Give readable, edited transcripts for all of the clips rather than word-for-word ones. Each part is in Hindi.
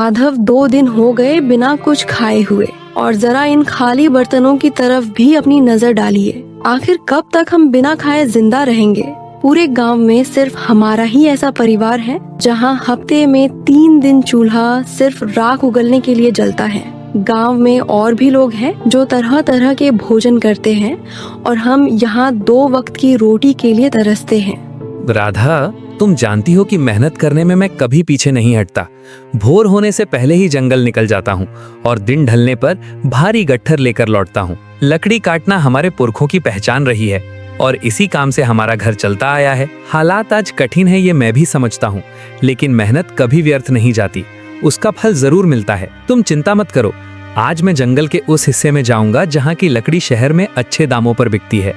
माधव 2 दिन हो गए बिना कुछ खाए हुए, और जरा इन खाली बर्तनों की तरफ भी अपनी नजर डालिए। आखिर कब तक हम बिना खाए जिंदा रहेंगे? पूरे गांव में सिर्फ हमारा ही ऐसा परिवार है जहां हफ्ते में 3 दिन चूल्हा सिर्फ राख उगलने के लिए जलता है। गांव में और भी लोग हैं जो तरह तरह के भोजन करते हैं, और हम यहाँ 2 वक्त की रोटी के लिए तरसते हैं। राधा, तुम जानती हो कि मेहनत करने में मैं कभी पीछे नहीं हटता। भोर होने से पहले ही जंगल निकल जाता हूँ और दिन ढलने पर भारी गट्ठर लेकर लौटता हूँ। लकड़ी काटना हमारे पुरखों की पहचान रही है और इसी काम से हमारा घर चलता आया है। हालात आज कठिन है, ये मैं भी समझता हूँ, लेकिन मेहनत कभी व्यर्थ नहीं जाती, उसका फल जरूर मिलता है। तुम चिंता मत करो, आज मैं जंगल के उस हिस्से में जाऊंगा जहाँ की लकड़ी शहर में अच्छे दामों पर बिकती है।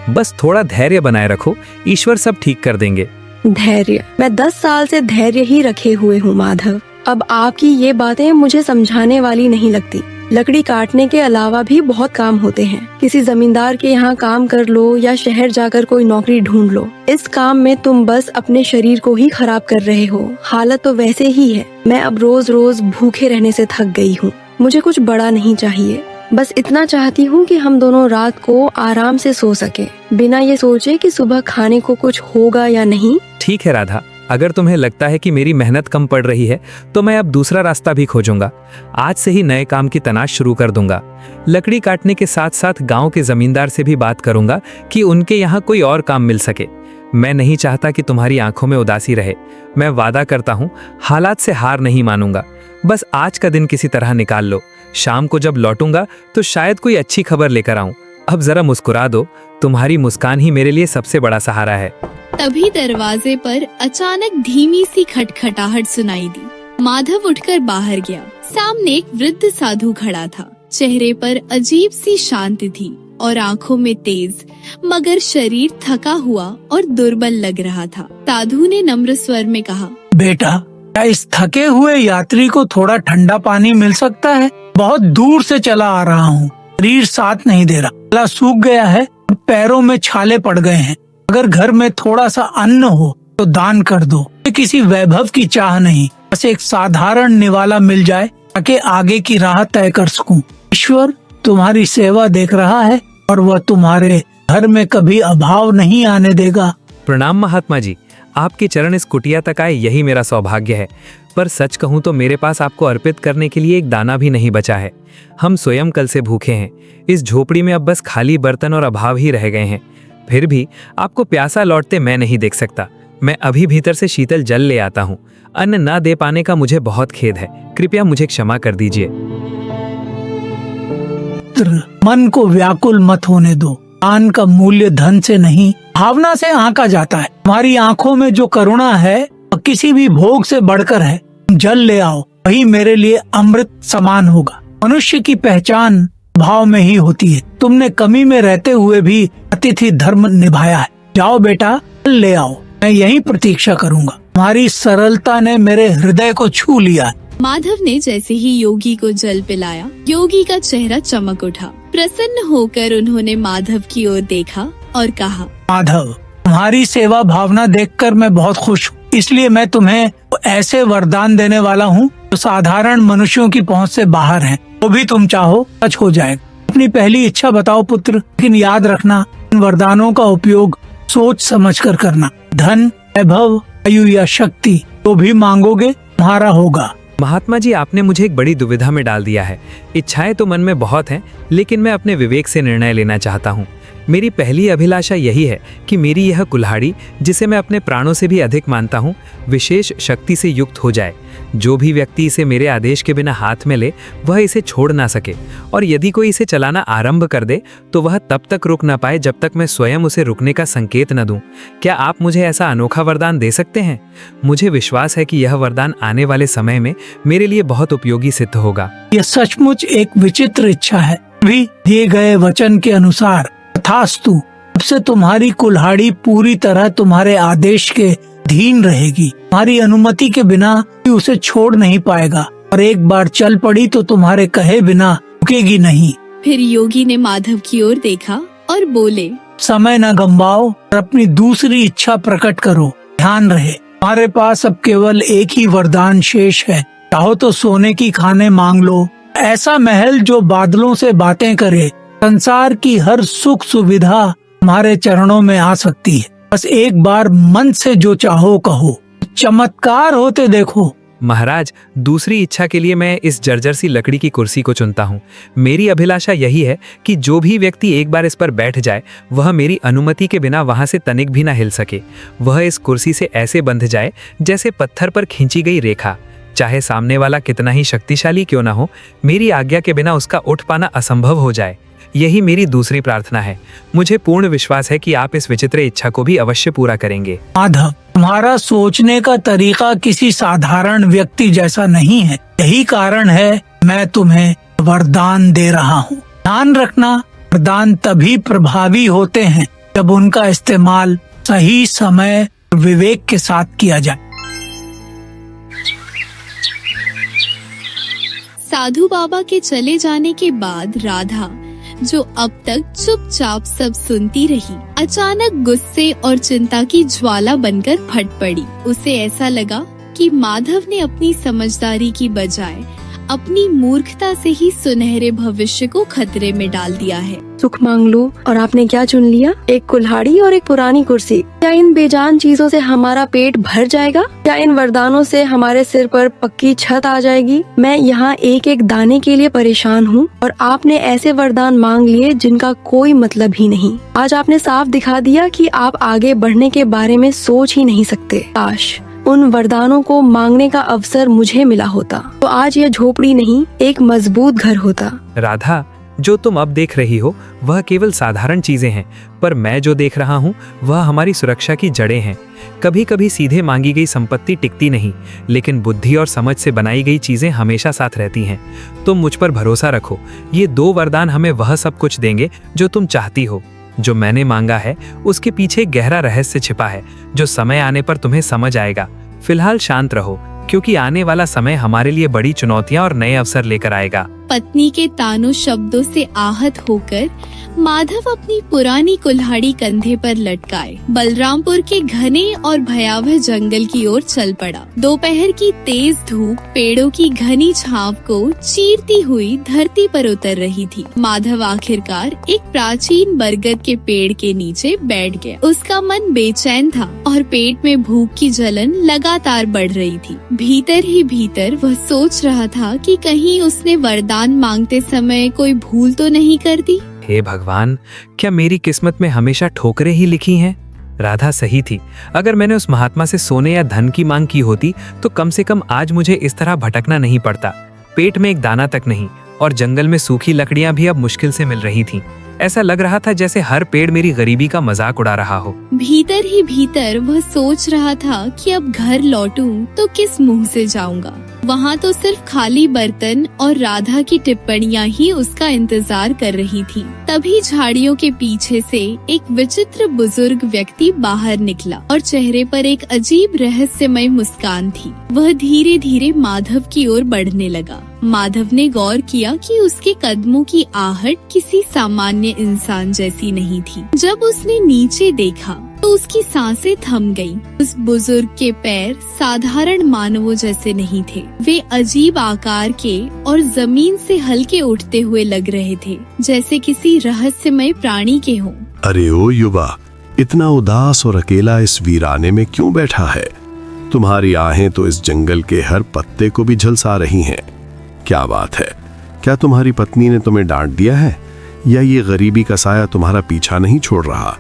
बस थोड़ा धैर्य बनाए रखो, ईश्वर सब ठीक कर देंगे। धैर्य? मैं 10 साल से धैर्य ही रखे हुए हूँ माधव। अब आपकी ये बातें मुझे समझाने वाली नहीं लगती। लकड़ी काटने के अलावा भी बहुत काम होते हैं। किसी जमींदार के यहाँ काम कर लो या शहर जाकर कोई नौकरी ढूंढ लो। इस काम में तुम बस अपने शरीर को ही खराब कर रहे हो। हालत तो वैसे ही है। मैं अब रोज रोज भूखे रहने से थक गई हूँ। मुझे कुछ बड़ा नहीं चाहिए, बस इतना चाहती हूँ कि हम दोनों रात को आराम से सो सके, बिना ये सोचे कि सुबह खाने को कुछ होगा या नहीं। ठीक है राधा, अगर तुम्हें लगता है कि मेरी मेहनत कम पड़ रही है तो मैं अब दूसरा रास्ता भी खोजूंगा। आज से ही नए काम की तलाश शुरू कर दूंगा। लकड़ी काटने के साथ साथ गांव के जमींदार से भी बात करूंगा कि उनके यहाँ कोई और काम मिल सके। मैं नहीं चाहता कि तुम्हारी आंखों में उदासी रहे। मैं वादा करता हूँ हालात से हार नहीं मानूंगा। बस आज का दिन किसी तरह निकाल लो। शाम को जब लौटूंगा तो शायद कोई अच्छी खबर लेकर आऊं। अब जरा मुस्कुरा दो, तुम्हारी मुस्कान ही मेरे लिए सबसे बड़ा सहारा है। तभी दरवाजे पर अचानक धीमी सी खटखटाहट सुनाई दी। माधव उठकर बाहर गया। सामने एक वृद्ध साधु खड़ा था। चेहरे पर अजीब सी शांति थी और आंखों में तेज, मगर शरीर थका हुआ और दुर्बल लग रहा था। साधु ने नम्र स्वर में कहा, बेटा, क्या इस थके हुए यात्री को थोड़ा ठंडा पानी मिल सकता है? बहुत दूर से चला आ रहा हूँ, शरीर साथ नहीं दे रहा, गला सूख गया है, पैरों में छाले पड़ गए हैं। अगर घर में थोड़ा सा अन्न हो तो दान कर दो। ये किसी वैभव की चाह नहीं, बस एक साधारण निवाला मिल जाए ताकि आगे की राह तय कर सकूं। ईश्वर तुम्हारी सेवा देख रहा है और वह तुम्हारे घर में कभी अभाव नहीं आने देगा। प्रणाम महात्मा जी, आपके चरण इस कुटिया तक आए यही मेरा सौभाग्य है। पर सच कहूँ तो मेरे पास आपको अर्पित करने के लिए एक दाना भी नहीं बचा है। हम स्वयं कल से भूखे हैं। इस झोपड़ी में अब बस खाली बर्तन और अभाव ही रह गए हैं। फिर भी आपको प्यासा लौटते मैं नहीं देख सकता। मैं अभी भीतर से शीतल जल ले आता हूँ। अन्न ना दे पाने का मुझे बहुत खेद है, कृपया मुझे क्षमा कर दीजिए। मन को व्याकुल मत होने दो। दान का मूल्य धन से नहीं, भावना से आंका जाता है। हमारी आंखों में जो करुणा है वह किसी भी भोग से बढ़कर है। जल ले आओ, वही मेरे लिए अमृत समान होगा। मनुष्य की पहचान भाव में ही होती है। तुमने कमी में रहते हुए भी अतिथि धर्म निभाया है। जाओ बेटा, जल ले आओ, मैं यही प्रतीक्षा करूंगा। तुम्हारी सरलता ने मेरे हृदय को छू लिया। माधव ने जैसे ही योगी को जल पिलाया, योगी का चेहरा चमक उठा। प्रसन्न होकर उन्होंने माधव की ओर देखा और कहा, माधव, तुम्हारी सेवा भावना देखकर मैं बहुत खुश हूँ। इसलिए मैं तुम्हें ऐसे वरदान देने वाला हूँ जो साधारण मनुष्यों की पहुँच से बाहर हैं। वो भी तुम चाहो सच हो जाएगा। अपनी पहली इच्छा बताओ पुत्र, लेकिन याद रखना इन वरदानों का उपयोग सोच समझ कर करना। धन, वैभव, आयु या शक्ति तो भी मांगोगे तुम्हारा होगा। महात्मा जी, आपने मुझे एक बड़ी दुविधा में डाल दिया है। इच्छाएं तो मन में बहुत हैं, लेकिन मैं अपने विवेक से निर्णय लेना चाहता हूँ। मेरी पहली अभिलाषा यही है कि मेरी यह कुल्हाड़ी, जिसे मैं अपने प्राणों से भी अधिक मानता हूँ, विशेष शक्ति से युक्त हो जाए। जो भी व्यक्ति इसे मेरे आदेश के बिना हाथ में ले वह इसे छोड़ ना सके, और यदि कोई इसे चलाना आरंभ कर दे तो वह तब तक रुक ना पाए जब तक मैं स्वयं उसे रुकने का संकेत न दूं। क्या आप मुझे ऐसा अनोखा वरदान दे सकते हैं? मुझे विश्वास है कि यह वरदान आने वाले समय में मेरे लिए बहुत उपयोगी सिद्ध होगा। यह सचमुच एक विचित्र इच्छा है। भी दिए गए वचन के अनुसार तथास्तु। अब से तुम्हारी कुल्हाड़ी पूरी तरह तुम्हारे आदेश के अधीन रहेगी। तुम्हारी अनुमति के बिना कोई उसे छोड़ नहीं पाएगा, और एक बार चल पड़ी तो तुम्हारे कहे बिना रुकेगी नहीं। फिर योगी ने माधव की ओर देखा और बोले, समय न गंवाओ और अपनी दूसरी इच्छा प्रकट करो। ध्यान रहे, तुम्हारे पास अब केवल एक ही वरदान शेष है। चाहो तो सोने की खाने मांग लो, ऐसा महल जो बादलों से बातें करे। संसार की हर सुख सुविधा तुम्हारे चरणों में आ सकती है, बस एक बार मन से जो चाहो कहो, चमत्कार होते देखो। महाराज, दूसरी इच्छा के लिए मैं इस जर्जर सी लकड़ी की कुर्सी को चुनता हूँ। मेरी अभिलाषा यही है कि जो भी व्यक्ति एक बार इस पर बैठ जाए वह मेरी अनुमति के बिना वहां से तनिक भी ना हिल सके। वह इस कुर्सी से ऐसे बंध जाए जैसे पत्थर पर खींची गई रेखा। चाहे सामने वाला कितना ही शक्तिशाली क्यों ना हो, मेरी आज्ञा के बिना उसका उठ पाना असंभव हो जाए। यही मेरी दूसरी प्रार्थना है। मुझे पूर्ण विश्वास है कि आप इस विचित्र इच्छा को भी अवश्य पूरा करेंगे। माधव, तुम्हारा सोचने का तरीका किसी साधारण व्यक्ति जैसा नहीं है। यही कारण है मैं तुम्हें वरदान दे रहा हूँ। ध्यान रखना, वरदान तभी प्रभावी होते हैं जब उनका इस्तेमाल सही समय और विवेक के साथ किया जाए। साधु बाबा के चले जाने के बाद राधा, जो अब तक चुपचाप सब सुनती रही, अचानक गुस्से और चिंता की ज्वाला बनकर फट पड़ी। उसे ऐसा लगा कि माधव ने अपनी समझदारी की बजाय अपनी मूर्खता से ही सुनहरे भविष्य को खतरे में डाल दिया है। सुख मांग लो, और आपने क्या चुन लिया? एक कुल्हाड़ी और एक पुरानी कुर्सी। क्या इन बेजान चीजों से हमारा पेट भर जाएगा? क्या इन वरदानों से हमारे सिर पर पक्की छत आ जाएगी? मैं यहाँ एक एक दाने के लिए परेशान हूँ, और आपने ऐसे वरदान मांग लिए जिनका कोई मतलब ही नहीं। आज आपने साफ दिखा दिया कि आप आगे बढ़ने के बारे में सोच ही नहीं सकते। काश उन वरदानों को मांगने का अवसर मुझे मिला होता, तो आज यह झोपड़ी नहीं, एक मजबूत घर होता। राधा, जो तुम अब देख रही हो वह केवल साधारण चीजें हैं, पर मैं जो देख रहा हूँ वह हमारी सुरक्षा की जड़ें हैं। कभी कभी सीधे मांगी गई संपत्ति टिकती नहीं, लेकिन बुद्धि और समझ से बनाई गई चीजें हमेशा साथ रहती हैं। तुम मुझ पर भरोसा रखो, ये 2 वरदान हमें वह सब कुछ देंगे जो तुम चाहती हो। जो मैंने मांगा है उसके पीछे गहरा रहस्य छिपा है, जो समय आने पर तुम्हें समझ आएगा। फिलहाल शांत रहो, क्योंकि आने वाला समय हमारे लिए बड़ी चुनौतियां और नए अवसर लेकर आएगा। पत्नी के तानों शब्दों से आहत होकर माधव अपनी पुरानी कुल्हाड़ी कंधे पर लटकाए बलरामपुर के घने और भयावह जंगल की ओर चल पड़ा। दोपहर की तेज धूप पेड़ों की घनी छांव को चीरती हुई धरती पर उतर रही थी। माधव आखिरकार एक प्राचीन बरगद के पेड़ के नीचे बैठ गया। उसका मन बेचैन था और पेट में भूख की जलन लगातार बढ़ रही थी। भीतर ही भीतर वह सोच रहा था कि कहीं उसने वरदान मांगते समय कोई भूल तो नहीं कर दी। हे भगवान, क्या मेरी किस्मत में हमेशा ठोकरें ही लिखी हैं? राधा सही थी। अगर मैंने उस महात्मा से सोने या धन की मांग की होती तो कम से कम आज मुझे इस तरह भटकना नहीं पड़ता। पेट में एक दाना तक नहीं, और जंगल में सूखी लकड़ियां भी अब मुश्किल से मिल रही थीं। ऐसा लग रहा था जैसे हर पेड़ मेरी गरीबी का मजाक उड़ा रहा हो। भीतर ही भीतर वह सोच रहा था कि अब घर लौटूं तो किस मुंह से जाऊंगा। वहाँ तो सिर्फ खाली बर्तन और राधा की टिप्पणियां ही उसका इंतजार कर रही थी। तभी झाड़ियों के पीछे से एक विचित्र बुजुर्ग व्यक्ति बाहर निकला और चेहरे पर एक अजीब रहस्यमय मुस्कान थी। वह धीरे धीरे माधव की ओर बढ़ने लगा। माधव ने गौर किया कि उसके कदमों की आहट किसी सामान्य इंसान जैसी नहीं थी। जब उसने नीचे देखा तो उसकी सांसें थम गईं। उस बुजुर्ग के पैर साधारण मानवों जैसे नहीं थे। वे अजीब आकार के और जमीन से हल्के उठते हुए लग रहे थे, जैसे किसी रहस्यमय प्राणी के हों। अरे ओ युवा, इतना उदास और अकेला इस वीराने में क्यों बैठा है? तुम्हारी आहें तो इस जंगल के हर पत्ते को भी झलसा रही हैं। क्या बात है? क्या तुम्हारी पत्नी ने तुम्हें डांट दिया है, या ये गरीबी का साया तुम्हारा पीछा नहीं छोड़ रहा?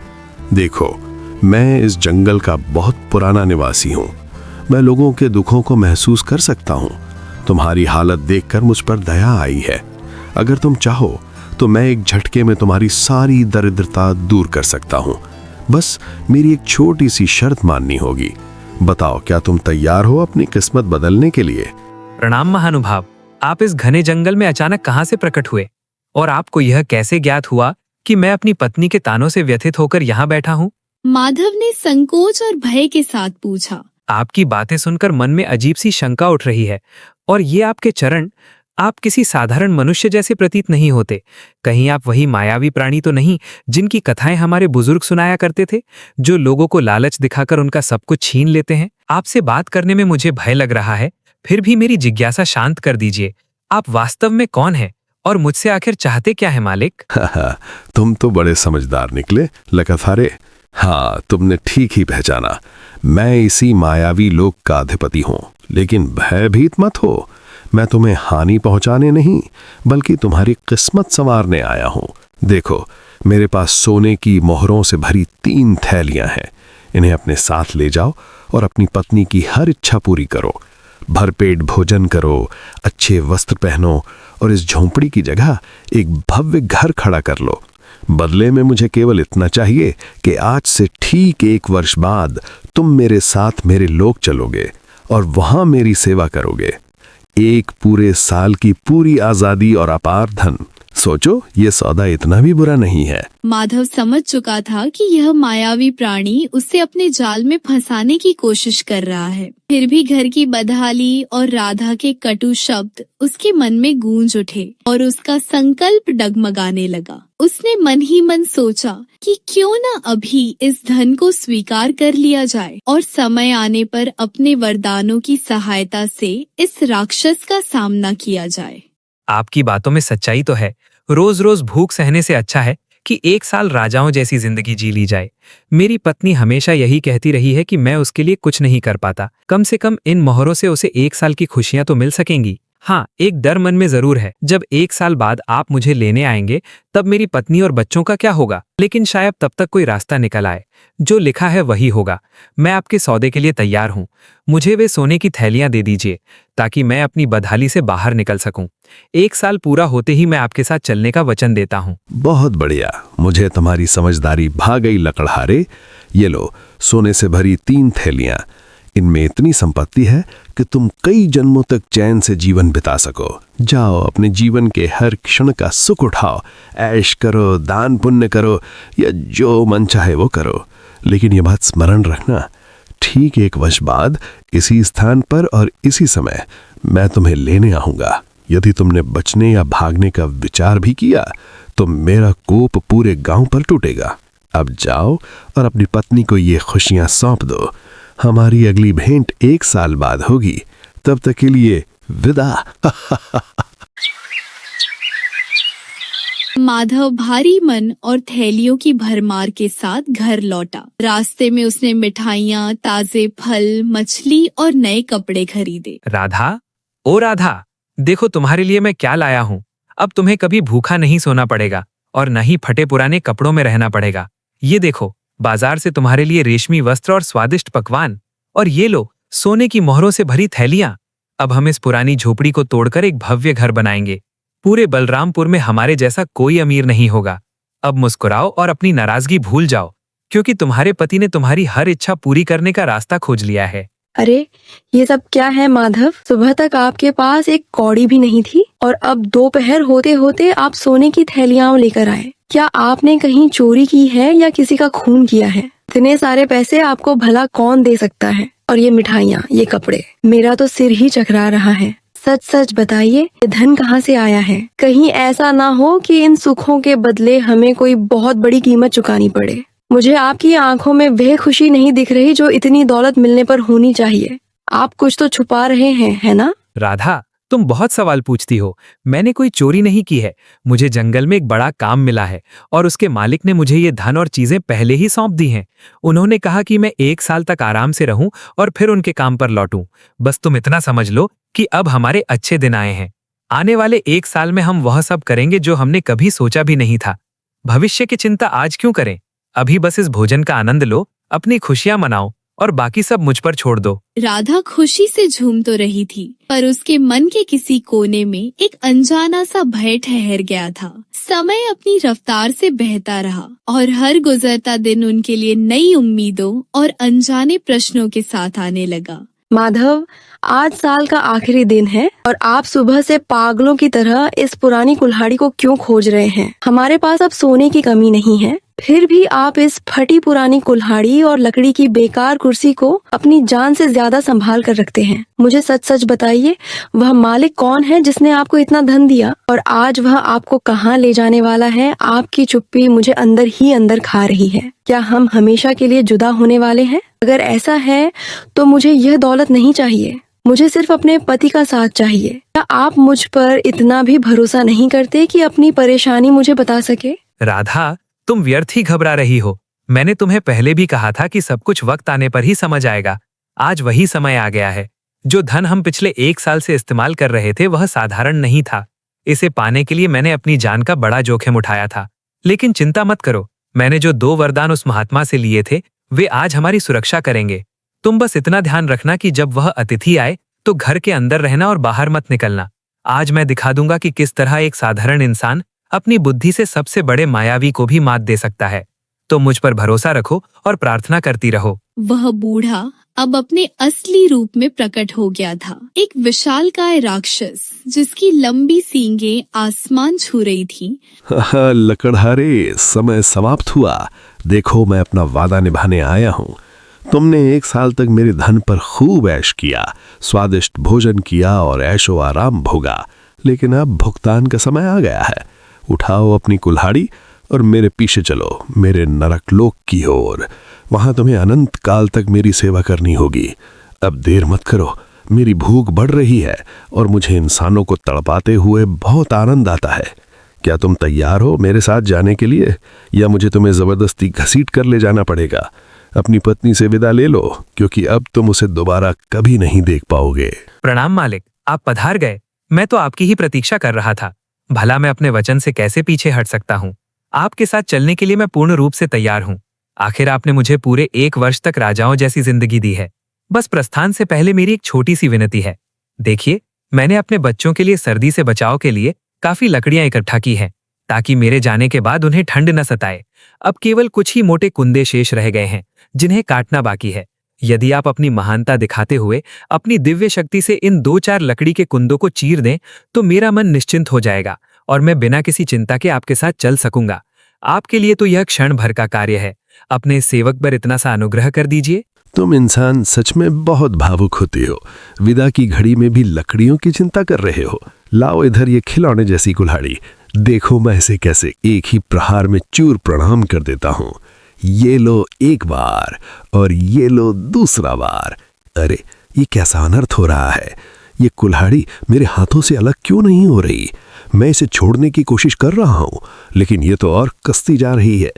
देखो, मैं इस जंगल का बहुत पुराना निवासी हूँ। मैं लोगों के दुखों को महसूस कर सकता हूँ। तुम्हारी हालत देखकर मुझ पर दया आई है। अगर तुम चाहो तो मैं एक झटके में तुम्हारी सारी दरिद्रता दूर कर सकता हूँ। बस मेरी एक छोटी सी शर्त माननी होगी। बताओ, क्या तुम तैयार हो अपनी किस्मत बदलने के लिए? प्रणाम महानुभाव। आप इस घने जंगल में अचानक कहाँ से प्रकट हुए, और आपको यह कैसे ज्ञात हुआ कि मैं अपनी पत्नी के तानों से व्यथित होकर यहाँ बैठा हूँ? माधव ने संकोच और भय के साथ पूछा। आपकी बातें सुनकर मन में अजीब सी शंका उठ रही है, और ये आपके चरण, आप किसी साधारण मनुष्य जैसे प्रतीत नहीं होते। कहीं आप वही मायावी प्राणी तो नहीं जिनकी कथाएं हमारे बुजुर्ग सुनाया करते थे, जो लोगों को लालच दिखाकर उनका सब कुछ छीन लेते हैं? आपसे बात करने में मुझे भय लग रहा है, फिर भी मेरी जिज्ञासा शांत कर दीजिए। आप वास्तव में कौन हैं और मुझसे आखिर चाहते क्या है मालिक? तुम तो बड़े समझदार निकले लकथारे। हाँ, तुमने ठीक ही पहचाना। मैं इसी मायावी लोक का अधिपति हूँ। लेकिन भयभीत मत हो, मैं तुम्हें हानि पहुंचाने नहीं बल्कि तुम्हारी किस्मत संवारने आया हूँ। देखो, मेरे पास सोने की मोहरों से भरी 3 थैलियां हैं। इन्हें अपने साथ ले जाओ और अपनी पत्नी की हर इच्छा पूरी करो। भरपेट भोजन करो, अच्छे वस्त्र पहनो और इस झोंपड़ी की जगह एक भव्य घर खड़ा कर लो। बदले में मुझे केवल इतना चाहिए कि आज से ठीक 1 वर्ष बाद तुम मेरे साथ मेरे लोक चलोगे और वहां मेरी सेवा करोगे। 1 पूरे साल की पूरी आजादी और अपार धन। सोचो, ये सौदा इतना भी बुरा नहीं है। माधव समझ चुका था कि यह मायावी प्राणी उसे अपने जाल में फंसाने की कोशिश कर रहा है। फिर भी घर की बदहाली और राधा के कटु शब्द उसके मन में गूंज उठे और उसका संकल्प डगमगाने लगा। उसने मन ही मन सोचा कि क्यों न अभी इस धन को स्वीकार कर लिया जाए और समय आने पर अपने वरदानों की सहायता से इस राक्षस का सामना किया जाए। आपकी बातों में सच्चाई तो है। रोज रोज भूख सहने से अच्छा है कि 1 साल राजाओं जैसी जिंदगी जी ली जाए। मेरी पत्नी हमेशा यही कहती रही है कि मैं उसके लिए कुछ नहीं कर पाता। कम से कम इन मोहरों से उसे 1 साल की खुशियां तो मिल सकेंगी। हाँ, एक डर मन में जरूर है, जब 1 साल बाद आप मुझे लेने आएंगे तब मेरी पत्नी और बच्चों का क्या होगा। लेकिन शायद तब तक कोई रास्ता निकल आए। जो लिखा है वही होगा। मैं आपके सौदे के लिए तैयार हूँ। मुझे वे सोने की थैलियां दे दीजिए ताकि मैं अपनी बदहाली से बाहर निकल सकूं। 1 साल पूरा होते ही मैं आपके साथ चलने का वचन देता हूँ। बहुत बढ़िया, मुझे तुम्हारी समझदारी भा गई लकड़हारे। ये लो, सोने से भरी 3 थैलियां। इनमें इतनी संपत्ति है कि तुम कई जन्मों तक चैन से जीवन बिता सको। जाओ, अपने जीवन के हर क्षण का सुख उठाओ, ऐश करो, दान पुण्य करो या जो मन चाहे वो करो। लेकिन ये बात स्मरण रखना, ठीक 1 वर्ष बाद इसी स्थान पर और इसी समय मैं तुम्हें लेने आऊंगा। यदि तुमने बचने या भागने का विचार भी किया तो मेरा कोप पूरे गांव पर टूटेगा। अब जाओ और अपनी पत्नी को ये खुशियां सौंप दो। हमारी अगली भेंट 1 साल बाद होगी। तब तक के लिए विदा। माधव भारी मन और थैलियों की भरमार के साथ घर लौटा। रास्ते में उसने मिठाइयाँ, ताजे फल, मछली और नए कपड़े खरीदे। राधा, ओ राधा, देखो तुम्हारे लिए मैं क्या लाया हूँ। अब तुम्हें कभी भूखा नहीं सोना पड़ेगा और न ही फटे पुराने कपड़ों में रहना पड़ेगा। ये देखो, बाजार से तुम्हारे लिए रेशमी वस्त्र और स्वादिष्ट पकवान, और ये लो, सोने की मोहरों से भरी थैलियां। अब हम इस पुरानी झोपड़ी को तोड़कर एक भव्य घर बनाएंगे। पूरे बलरामपुर में हमारे जैसा कोई अमीर नहीं होगा। अब मुस्कुराओ और अपनी नाराजगी भूल जाओ, क्योंकि तुम्हारे पति ने तुम्हारी हर इच्छा पूरी करने का रास्ता खोज लिया है। अरे, ये सब क्या है माधव? सुबह तक आपके पास एक कौड़ी भी नहीं थी और अब दोपहर होते होते आप सोने की थैलियां लेकर आए। क्या आपने कहीं चोरी की है या किसी का खून किया है? इतने सारे पैसे आपको भला कौन दे सकता है? और ये मिठाइयाँ, ये कपड़े, मेरा तो सिर ही चकरा रहा है। सच सच बताइए, ये धन कहाँ से आया है? कहीं ऐसा ना हो कि इन सुखों के बदले हमें कोई बहुत बड़ी कीमत चुकानी पड़े। मुझे आपकी आंखों में वह खुशी नहीं दिख रही जो इतनी दौलत मिलने पर होनी चाहिए। आप कुछ तो छुपा रहे हैं, है ना? राधा, तुम बहुत सवाल पूछती हो। मैंने कोई चोरी नहीं की है। मुझे जंगल में एक बड़ा काम मिला है और उसके मालिक ने मुझे ये धन और चीजें पहले ही सौंप दी हैं। उन्होंने कहा कि मैं 1 साल तक आराम से रहूं और फिर उनके काम पर लौटूं। बस तुम इतना समझ लो कि अब हमारे अच्छे दिन आए हैं। आने वाले 1 साल में हम वह सब करेंगे जो हमने कभी सोचा भी नहीं था। भविष्य की चिंता आज क्यों करें? अभी बस इस भोजन का आनंद लो, अपनी खुशियां मनाओ और बाकी सब मुझ पर छोड़ दो। राधा खुशी से झूम तो रही थी, पर उसके मन के किसी कोने में एक अनजाना सा भय ठहर गया था। समय अपनी रफ्तार से बहता रहा और हर गुजरता दिन उनके लिए नई उम्मीदों और अनजाने प्रश्नों के साथ आने लगा। माधव, आज साल का आखिरी दिन है और आप सुबह से पागलों की तरह इस पुरानी कुल्हाड़ी को क्यों खोज रहे हैं? हमारे पास अब सोने की कमी नहीं है, फिर भी आप इस फटी पुरानी कुल्हाड़ी और लकड़ी की बेकार कुर्सी को अपनी जान से ज्यादा संभाल कर रखते हैं। मुझे सच सच बताइए, वह मालिक कौन है जिसने आपको इतना धन दिया और आज वह आपको कहाँ ले जाने वाला है? आपकी चुप्पी मुझे अंदर ही अंदर खा रही है। क्या हम हमेशा के लिए जुदा होने वाले हैं? अगर ऐसा है तो मुझे यह दौलत नहीं चाहिए। मुझे सिर्फ अपने पति का साथ चाहिए। क्या आप मुझ पर इतना भी भरोसा नहीं करते कि अपनी परेशानी मुझे बता सके? राधा, तुम व्यर्थ ही घबरा रही हो। मैंने तुम्हें पहले भी कहा था कि सब कुछ वक्त आने पर ही समझ आएगा। आज वही समय आ गया है। जो धन हम पिछले 1 साल से इस्तेमाल कर रहे थे वह साधारण नहीं था। इसे पाने के लिए मैंने अपनी जान का बड़ा जोखिम उठाया था। लेकिन चिंता मत करो, मैंने जो 2 वरदान उस महात्मा से लिए थे वे आज हमारी सुरक्षा करेंगे। तुम बस इतना ध्यान रखना कि जब वह अतिथि आए तो घर के अंदर रहना और बाहर मत निकलना। आज मैं दिखा दूंगा कि किस तरह एक साधारण इंसान अपनी बुद्धि से सबसे बड़े मायावी को भी मात दे सकता है। तो मुझ पर भरोसा रखो और प्रार्थना करती रहो। वह बूढ़ा अब अपने असली रूप में प्रकट हो गया था। एक विशालकाय राक्षस जिसकी लंबी सींगें आसमान छू रही थी। लकड़हारे, समय समाप्त हुआ। देखो, मैं अपना वादा निभाने आया हूँ। तुमने 1 साल तक मेरे धन पर खूब ऐश किया, स्वादिष्ट भोजन किया और ऐशो आराम भोगा, लेकिन अब भुगतान का समय आ गया है। उठाओ अपनी कुल्हाड़ी और मेरे पीछे चलो, मेरे नरकलोक की ओर। वहां तुम्हें अनंत काल तक मेरी सेवा करनी होगी। अब देर मत करो, मेरी भूख बढ़ रही है और मुझे इंसानों को तड़पाते हुए बहुत आनंद आता है। क्या तुम तैयार हो मेरे साथ जाने के लिए, या मुझे तुम्हें जबरदस्ती घसीट कर ले जाना पड़ेगा? अपनी पत्नी से विदा ले लो, क्योंकि अब तुम उसे दोबारा कभी नहीं देख पाओगे। प्रणाम मालिक, आप पधार गए। मैं तो आपकी ही प्रतीक्षा कर रहा था। भला मैं अपने वचन से कैसे पीछे हट सकता हूँ? आपके साथ चलने के लिए मैं पूर्ण रूप से तैयार हूँ। आखिर आपने मुझे पूरे 1 वर्ष तक राजाओं जैसी जिंदगी दी है। बस प्रस्थान से पहले मेरी एक छोटी सी विनती है। देखिए, मैंने अपने बच्चों के लिए सर्दी से बचाव के लिए काफी लकड़ियां इकट्ठा की हैं, ताकि मेरे जाने के बाद उन्हें ठंड न सताए। अब केवल कुछ ही मोटे कुंदे शेष रह गए हैं जिन्हें काटना बाकी है। यदि आप अपनी महानता दिखाते हुए अपनी दिव्य शक्ति से इन 2-4 लकड़ी के कुंदों को चीर दें तो मेरा मन निश्चिंत हो जाएगा और मैं बिना किसी चिंता के आपके साथ चल सकूंगा। आपके लिए तो यह क्षण भर का कार्य है। अपने सेवक पर इतना सा अनुग्रह कर दीजिए। तुम इंसान सच में बहुत भावुक होते हो। विदा की घड़ी में भी लकड़ियों की चिंता कर रहे हो। लाओ इधर ये खिलौने जैसी कुल्हाड़ी। देखो मैं इसे कैसे एक ही प्रहार में चूर प्रणाम कर देता हूँ। ये लो एक बार और ये लो दूसरा बार। अरे, ये कैसा अनर्थ हो रहा है? ये कुल्हाड़ी मेरे हाथों से अलग क्यों नहीं हो रही? मैं इसे छोड़ने की कोशिश कर रहा हूँ, लेकिन ये तो और कसती जा रही है।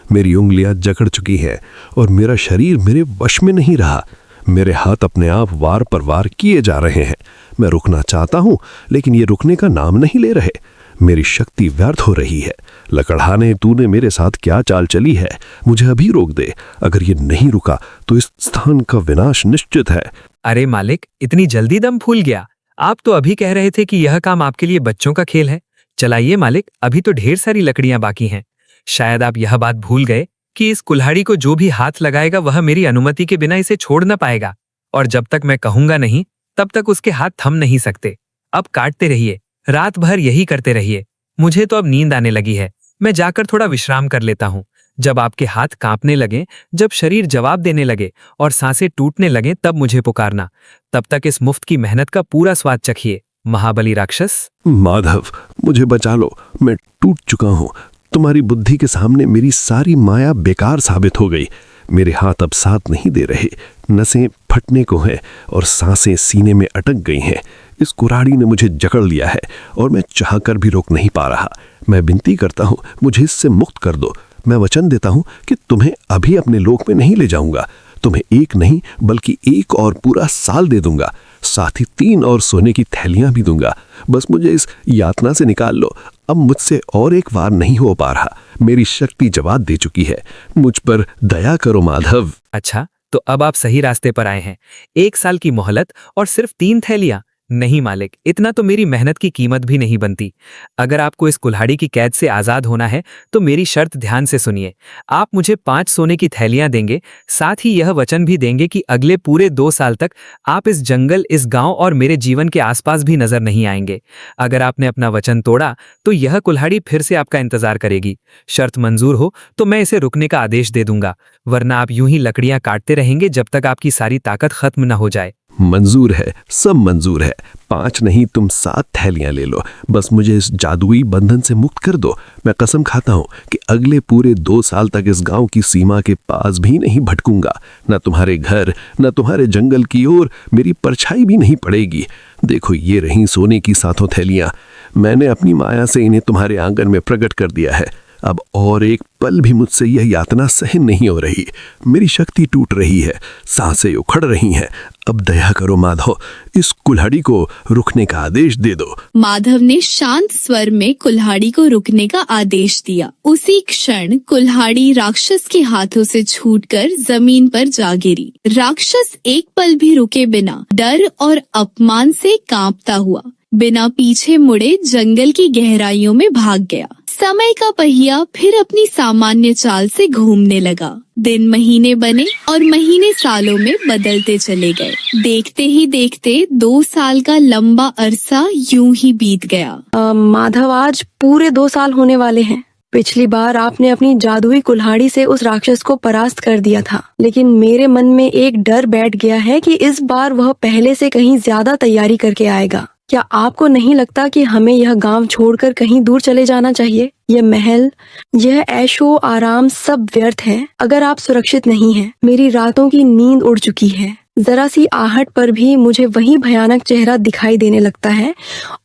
मेरी उंगलियां जकड़ चुकी हैं और मेरा शरीर मेरे वश में नहीं रहा। मेरे हाथ अपने आप वार पर वार किए जा रहे हैं। मैं रुकना चाहता हूँ, लेकिन ये रुकने का नाम नहीं ले रहे। मेरी शक्ति व्यर्थ हो रही है। लकड़हाने, तूने मेरे साथ क्या चाल चली है? मुझे अभी रोक दे। अगर ये नहीं रुका तो इस स्थान का विनाश निश्चित है। अरे मालिक, इतनी जल्दी दम फूल गया? आप तो अभी कह रहे थे कि यह काम आपके लिए बच्चों का खेल है। चलाइए मालिक, अभी तो ढेर सारी लकड़ियां बाकी हैं। शायद आप यह बात भूल गए कि इस कुल्हाड़ी को जो भी हाथ लगाएगा वह मेरी अनुमति के बिना इसे छोड़ न पाएगा, और जब तक मैं कहूंगा नहीं तब तक उसके हाथ थम नहीं सकते। अब काटते रहिए, रात भर यही करते रहिए। मुझे तो अब नींद आने लगी है। मैं जाकर थोड़ा विश्राम कर लेता हूँ। जब आपके हाथ कांपने लगे, जब शरीर जवाब देने लगे और सांसें टूटने लगे, तब मुझे पुकारना। तब तक इस मुफ्त की मेहनत का पूरा स्वाद चखिए, महाबली राक्षस। माधव, मुझे बचा लो। मैं टूट चुका हूँ। तुम्हारी बुद्धि के सामने मेरी सारी माया बेकार साबित हो गई। मेरे हाथ अब साथ नहीं दे रहे। नसें फटने को हैं और सांसें सीने में अटक गई हैं। इस कुल्हाड़ी ने मुझे जकड़ लिया है और मैं चाहकर भी रोक नहीं पा रहा। मैं विनती करता हूँ, मुझे इससे मुक्त कर दो। मैं वचन देता हूँ कि तुम्हें अभी अपने लोक में नहीं ले जाऊंगा। तुम्हें एक नहीं बल्कि 1 और पूरा साल दे दूंगा। साथ ही 3 और सोने की थैलियां भी दूंगा। बस मुझे इस यातना से निकाल लो। अब मुझसे और एक बार नहीं हो पा रहा। मेरी शक्ति जवाब दे चुकी है। मुझ पर दया करो माधव। अच्छा, तो अब आप सही रास्ते पर आए हैं। 1 साल की मोहलत और सिर्फ 3 थैलियां? नहीं मालिक, इतना तो मेरी मेहनत की कीमत भी नहीं बनती। अगर आपको इस कुल्हाड़ी की कैद से आजाद होना है तो मेरी शर्त ध्यान से सुनिए। आप मुझे 5 सोने की थैलियां देंगे, साथ ही यह वचन भी देंगे कि अगले पूरे 2 साल तक आप इस जंगल, इस गांव और मेरे जीवन के आसपास भी नजर नहीं आएंगे। अगर आपने अपना वचन तोड़ा तो यह कुल्हाड़ी फिर से आपका इंतजार करेगी। शर्त मंजूर हो तो मैं इसे रुकने का आदेश दे दूंगा, वरना आप यूं ही लकड़ियां काटते रहेंगे जब तक आपकी सारी ताकत खत्म न हो जाए। मंजूर है, सब मंजूर है। 5 नहीं तुम 7 थैलियां ले लो, बस मुझे इस जादुई बंधन से मुक्त कर दो। मैं कसम खाता हूँ कि अगले पूरे 2 साल तक इस गांव की सीमा के पास भी नहीं भटकूंगा। न तुम्हारे घर न तुम्हारे जंगल की ओर मेरी परछाई भी नहीं पड़ेगी। देखो ये रही सोने की 7 थैलियां, मैंने अपनी माया से इन्हें तुम्हारे आंगन में प्रकट कर दिया है। अब और एक पल भी मुझसे यह यातना सहन नहीं हो रही। मेरी शक्ति टूट रही है, सांसें उखड़ रही हैं। अब दया करो माधव, इस कुल्हाड़ी को रुकने का आदेश दे दो। माधव ने शांत स्वर में कुल्हाड़ी को रुकने का आदेश दिया। उसी क्षण कुल्हाड़ी राक्षस के हाथों से छूटकर जमीन पर जा गिरी। राक्षस एक पल भी रुके बिना डर और अपमान से कांपता हुआ बिना पीछे मुड़े जंगल की गहराइयों में भाग गया। समय का पहिया फिर अपनी सामान्य चाल से घूमने लगा। दिन महीने बने और महीने सालों में बदलते चले गए। देखते ही देखते 2 साल का लंबा अरसा यूं ही बीत गया। माधव, आज पूरे 2 साल होने वाले हैं। पिछली बार आपने अपनी जादुई कुल्हाड़ी से उस राक्षस को परास्त कर दिया था, लेकिन मेरे मन में एक डर बैठ गया है कि इस बार वह पहले से कहीं ज्यादा तैयारी करके आएगा। क्या आपको नहीं लगता कि हमें यह गांव छोड़कर कहीं दूर चले जाना चाहिए? यह महल, यह ऐशो आराम सब व्यर्थ है अगर आप सुरक्षित नहीं हैं। मेरी रातों की नींद उड़ चुकी है। जरा सी आहट पर भी मुझे वही भयानक चेहरा दिखाई देने लगता है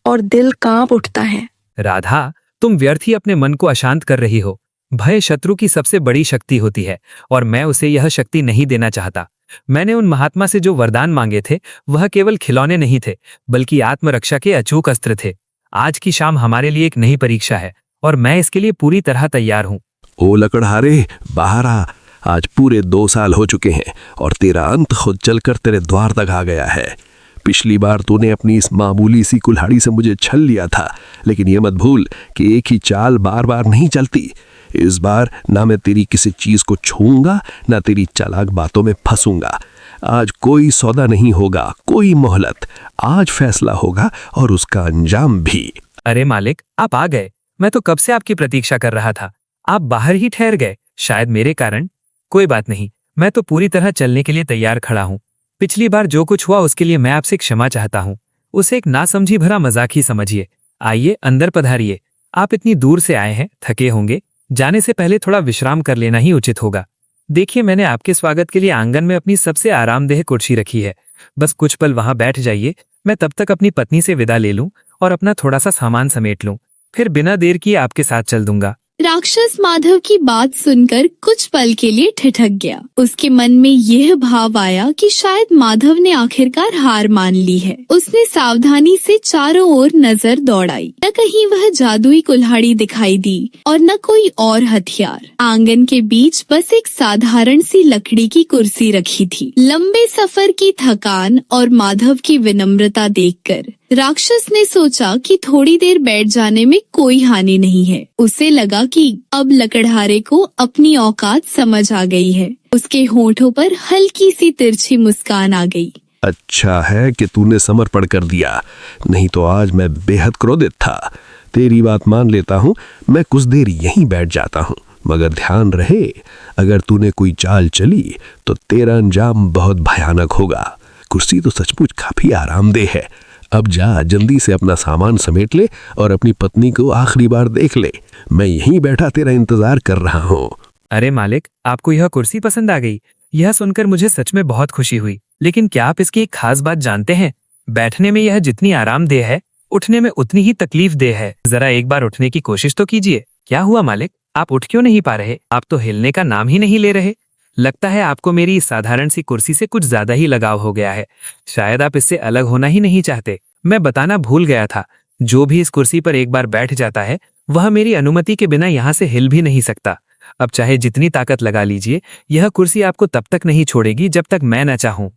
और दिल कांप उठता है। राधा, तुम व्यर्थ ही अपने मन को अशांत कर रही हो। भय शत्रु की सबसे बड़ी शक्ति होती है और मैं उसे यह शक्ति नहीं देना चाहता। मैंने उन महात्मा से जो वरदान मांगे थे वह केवल खिलौने नहीं थे, बल्कि आत्मरक्षा के अचूक अस्त्र थे। आज की शाम हमारे लिए एक नई परीक्षा है और मैं इसके लिए पूरी तरह तैयार हूँ। ओ लकड़हारे, बाहर आ। आज पूरे 2 साल हो चुके हैं और तेरा अंत खुद चलकर तेरे द्वार तक आ गया है। पिछली बार तूने अपनी इस मामूली सी कुल्हाड़ी से मुझे छल लिया था, लेकिन ये मत भूल कि एक ही चाल बार बार नहीं चलती। इस बार ना मैं तेरी किसी चीज को छूऊंगा, ना तेरी चालाक बातों में फंसूंगा। आज कोई सौदा नहीं होगा, कोई मोहलत। आज फैसला होगा और उसका अंजाम भी। अरे मालिक, आप आ गए। मैं तो कब से आपकी प्रतीक्षा कर रहा था। आप बाहर ही ठहर गए, शायद मेरे कारण। कोई बात नहीं, मैं तो पूरी तरह चलने के लिए तैयार खड़ा हूँ। पिछली बार जो कुछ हुआ उसके लिए मैं आपसे क्षमा चाहता हूँ। उसे एक नासमझी भरा मजाक ही समझिए। आइए अंदर पधारिए। आप इतनी दूर से आए हैं, थके होंगे। जाने से पहले थोड़ा विश्राम कर लेना ही उचित होगा। देखिए, मैंने आपके स्वागत के लिए आंगन में अपनी सबसे आरामदेह कुर्सी रखी है। बस कुछ पल वहां बैठ जाइए। मैं तब तक अपनी पत्नी से विदा ले लूं और अपना थोड़ा सा सामान समेट लूं, फिर बिना देर किए आपके साथ चल दूंगा। राक्षस माधव की बात सुनकर कुछ पल के लिए ठिठक गया। उसके मन में यह भाव आया कि शायद माधव ने आखिरकार हार मान ली है। उसने सावधानी से चारों ओर नजर दौड़ाई। न कहीं वह जादुई कुल्हाड़ी दिखाई दी और न कोई और हथियार। आंगन के बीच बस एक साधारण सी लकड़ी की कुर्सी रखी थी। लंबे सफर की थकान और माधव की विनम्रता देखकर राक्षस ने सोचा कि थोड़ी देर बैठ जाने में कोई हानि नहीं है। उसे लगा कि अब लकड़हारे को अपनी औकात समझ आ गई है। उसके होठों पर हल्की सी तिरछी मुस्कान आ गई। अच्छा है कि तूने समर्पण कर दिया, नहीं तो आज मैं बेहद क्रोधित था। तेरी बात मान लेता हूँ, मैं कुछ देर यहीं बैठ जाता हूँ, मगर ध्यान रहे, अगर तूने कोई चाल चली तो तेरा अंजाम बहुत भयानक होगा। कुर्सी तो सचमुच काफी आरामदेह है। अब जा, जल्दी से अपना सामान समेट ले और अपनी पत्नी को आखिरी बार देख ले। मैं यहीं बैठा तेरा इंतजार कर रहा हूँ। अरे मालिक, आपको यह कुर्सी पसंद आ गई? यह सुनकर मुझे सच में बहुत खुशी हुई। लेकिन क्या आप इसकी एक खास बात जानते हैं? बैठने में यह जितनी आरामदेह है, उठने में उतनी ही तकलीफदेह है। जरा एक बार उठने की कोशिश तो कीजिए। क्या हुआ मालिक, आप उठ क्यों नहीं पा रहे? आप तो हिलने का नाम ही नहीं ले रहे। लगता है आपको मेरी इस साधारण सी कुर्सी से कुछ ज्यादा ही लगाव हो गया है। शायद आप इससे अलग होना ही नहीं चाहते। मैं बताना भूल गया था, जो भी इस कुर्सी पर एक बार बैठ जाता है वह मेरी अनुमति के बिना यहाँ से हिल भी नहीं सकता। अब चाहे जितनी ताकत लगा लीजिए, यह कुर्सी आपको तब तक नहीं छोड़ेगी जब तक मैं न चाहूं।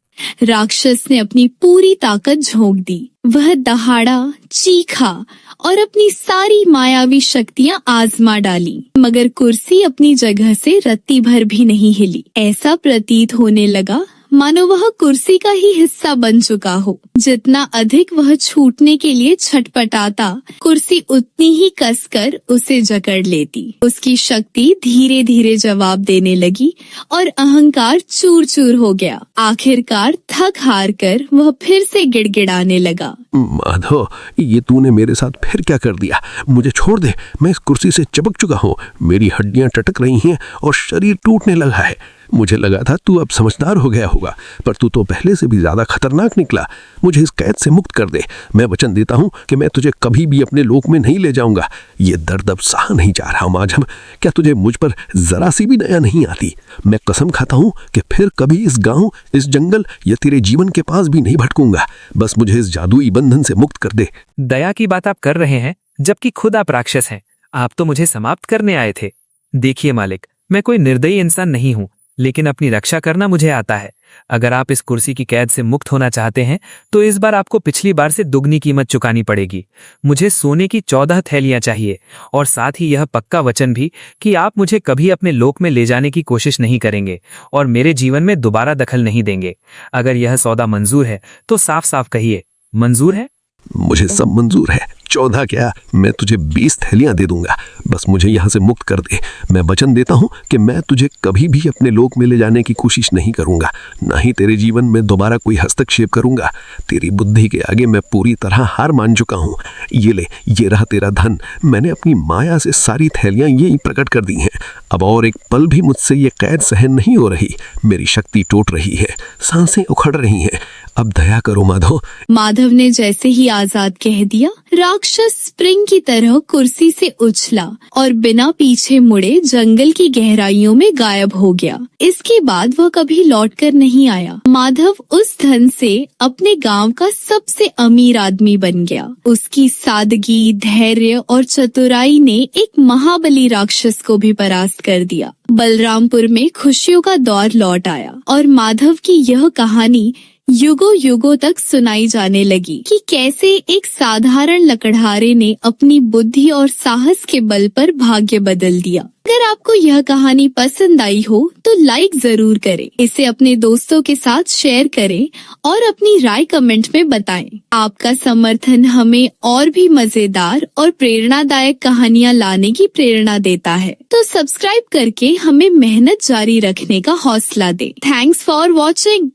राक्षस ने अपनी पूरी ताकत झोंक दी। वह दहाड़ा, चीखा और अपनी सारी मायावी शक्तियां आजमा डाली, मगर कुर्सी अपनी जगह से रत्ती भर भी नहीं हिली। ऐसा प्रतीत होने लगा मानो वह कुर्सी का ही हिस्सा बन चुका हो। जितना अधिक वह छूटने के लिए छटपटाता, कुर्सी उतनी ही कसकर उसे जकड़ लेती। उसकी शक्ति धीरे धीरे जवाब देने लगी और अहंकार चूर चूर हो गया। आखिरकार थक हार कर वह फिर से गिड़गिड़ाने लगा। माधव, ये तूने मेरे साथ फिर क्या कर दिया? मुझे छोड़ दे, मैं इस कुर्सी से चिपक चुका हूँ। मेरी हड्डियां टटक रही हैं और शरीर टूटने लगा है। मुझे लगा था तू अब समझदार हो गया होगा, पर तू तो पहले से भी ज्यादा खतरनाक निकला। मुझे इस कैद से मुक्त कर दे। मैं वचन देता हूँ कि मैं तुझे कभी भी अपने लोक में नहीं ले जाऊंगा। ये दर्द अब सहा नहीं जा रहा। माधव, क्या तुझे मुझ पर जरा सी भी दया नहीं आती? मैं कसम खाता हूँ कि फिर कभी इस गांव, इस जंगल या तेरे जीवन के पास भी नहीं भटकूंगा। बस मुझे इस जादुई बंधन से मुक्त कर दे। दया की बात आप कर रहे हैं, जबकि खुद आप राक्षस हैं। आप तो मुझे समाप्त करने आए थे। देखिए मालिक, मैं कोई निर्दयी इंसान नहीं हूं, लेकिन अपनी रक्षा करना मुझे आता है। अगर आप इस कुर्सी की कैद से मुक्त होना चाहते हैं तो इस बार आपको पिछली बार से दुगनी कीमत चुकानी पड़ेगी। मुझे सोने की 14 थैलियां चाहिए और साथ ही यह पक्का वचन भी कि आप मुझे कभी अपने लोक में ले जाने की कोशिश नहीं करेंगे और मेरे जीवन में दोबारा दखल नहीं देंगे। अगर यह सौदा मंजूर है तो साफ साफ कहिए, मंजूर है? मुझे सब मंजूर है। 14 क्या, मैं तुझे 20 थैलियां दे दूंगा। बस मुझे यहाँ से मुक्त कर दे। मैं वचन देता हूँ कि मैं तुझे कभी भी अपने लोक में ले जाने की कोशिश नहीं करूंगा, ना ही तेरे जीवन में दोबारा कोई हस्तक्षेप करूंगा। तेरी बुद्धि के आगे मैं पूरी तरह हार मान चुका हूँ। ये ले, ये रहा तेरा धन। मैंने अपनी माया से सारी थैलियां यही प्रकट कर दी हैं। अब और एक पल भी मुझसे ये कैद सहन नहीं हो रही। मेरी शक्ति टूट रही है, सांसें उखड़ रही हैं। अब दया करो माधव। माधव ने जैसे ही आजाद कह दिया, राक्षस स्प्रिंग की तरह कुर्सी से उछला और बिना पीछे मुड़े जंगल की गहराइयों में गायब हो गया। इसके बाद वह कभी लौटकर नहीं आया। माधव उस धन से अपने गांव का सबसे अमीर आदमी बन गया। उसकी सादगी, धैर्य और चतुराई ने एक महाबली राक्षस को भी परास्त कर दिया। बलरामपुर में खुशियों का दौर लौट आया और माधव की यह कहानी युगों युगों तक सुनाई जाने लगी कि कैसे एक साधारण लकड़हारे ने अपनी बुद्धि और साहस के बल पर भाग्य बदल दिया। अगर आपको यह कहानी पसंद आई हो तो लाइक जरूर करें, इसे अपने दोस्तों के साथ शेयर करें और अपनी राय कमेंट में बताएं। आपका समर्थन हमें और भी मजेदार और प्रेरणादायक कहानियाँ लाने की प्रेरणा देता है, तो सब्सक्राइब करके हमें मेहनत जारी रखने का हौसला दें। Thanks for watching.